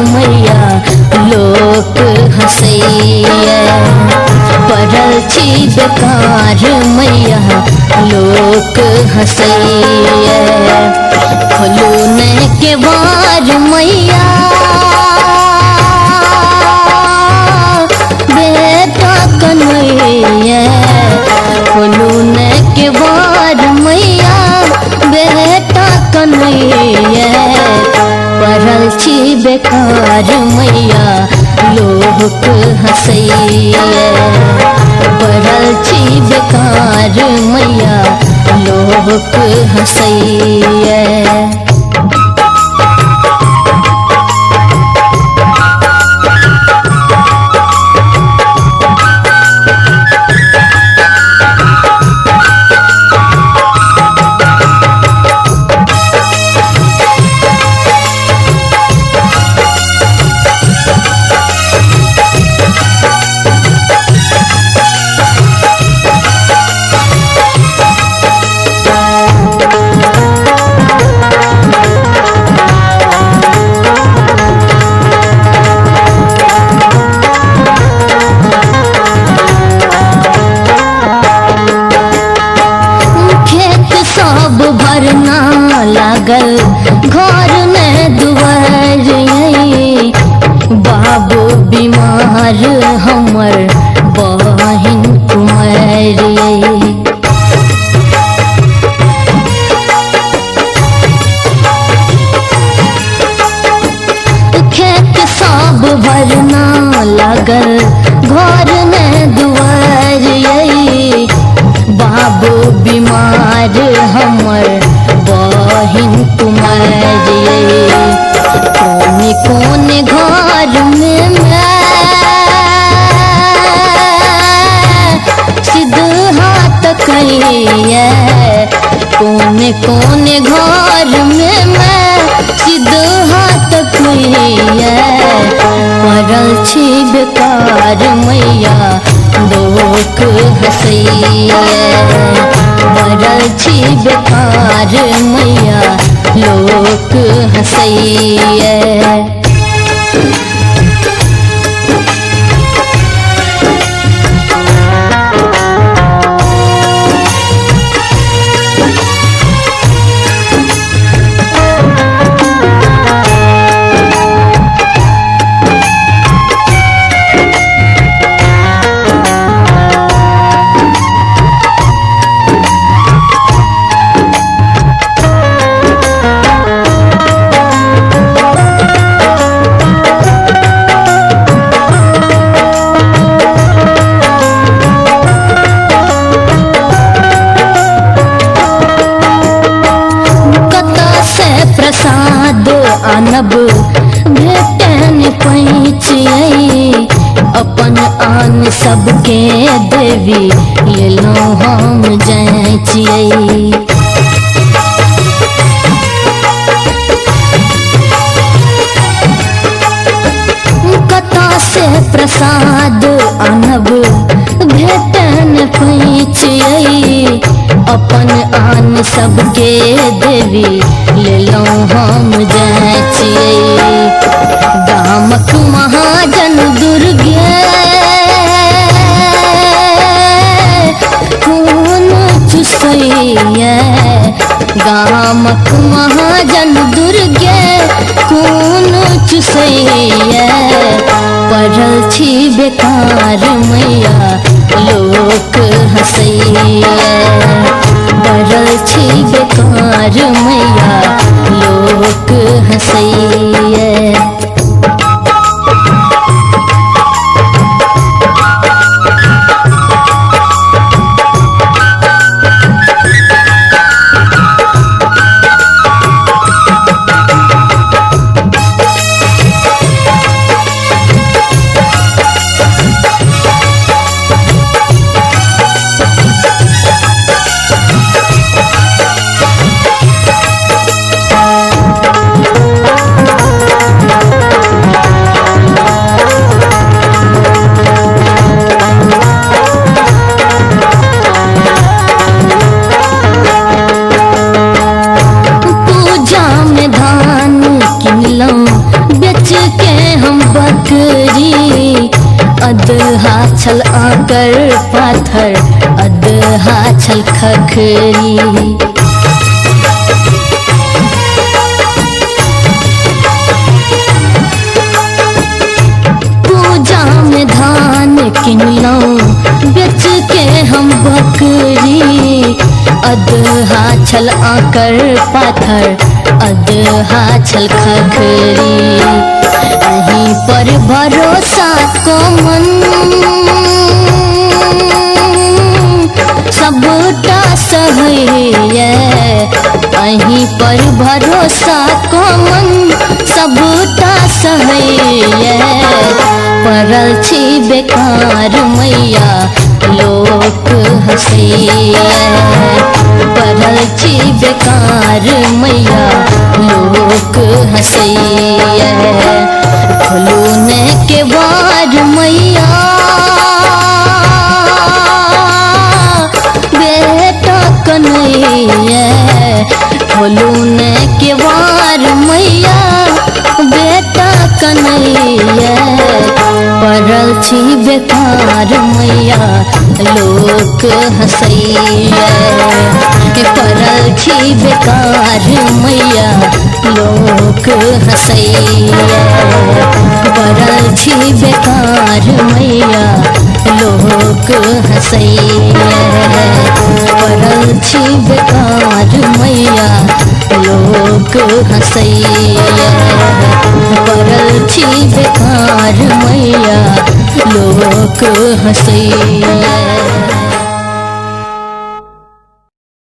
मैया लोक हंसैया। पड़ल छी बेकार मैया लोक हंसैया। खोलू ने के बार मैया बेटा कन्हैया। खोलू ने के बार मैया बेटा कन्हैया। पड़ल छी बेकार मैया लोक हंसैया। पड़ल छी बेकार मैया लोक हंसैया। भरना लागल घर में दुआर। बाबू बीमार हमर बहिन कुमार। खेत सब भरना लागल घर में दुआर। बाबू बीमार हमर बहिन कुमार। कोने कोने घर में मैं सिद्ध हाथ करिए। कोने कोने घर में मैं सिद्ध हाथ करिए। पड़ल छी बेकार मैया लोक हंसैया। पड़ल छी बेकार मैया लोक हंसैया। प्रसाद आनब भेटन पैचियै। अपन आन सबके देवी लेलहुँ हम जाँचियै। कतऽ से प्रसाद आनब भेटन पैचियै। अपन आन सबके देवी लेलहुँ हम जाँचियै। गामक महाजन दुर्गे खून चुसैया। गामक महाजन दुर्गे खून चुसैया। पड़ल छी बेकार मैया लोक हंसैया। पड़ल छी बेकार मैया लोक हंसैया। बकरी अधहा छल आकर पाथर अधहा छल खखरी। पूजा में धान किनलौं बेच के हम बकरी अधहा छल आकर पाथर अधहा छल खखरी। अहीं पर भरोसा को मन सबटा सहैये। अहीं पर भरोसा को मन सबटा सहैये। पड़ल छी बेकार मैया लोक हंसैये। पड़ल छी बेकार मैया लोक हंसैये। खोलूने के बाद मैया बेटा कन्हैया। खोलूने के बाद मैया बेटा कन्हैया। पड़ल छी बेकार मैया लोक हंसैये। पड़ल छी बेकार मैया लोक हंसैये। पड़ल छी बेकार मैया लोक हंसैये। पड़ल छी बेकार मैया लोक हंसैये। पड़ल छी बेकार मैया लोक हंसैये।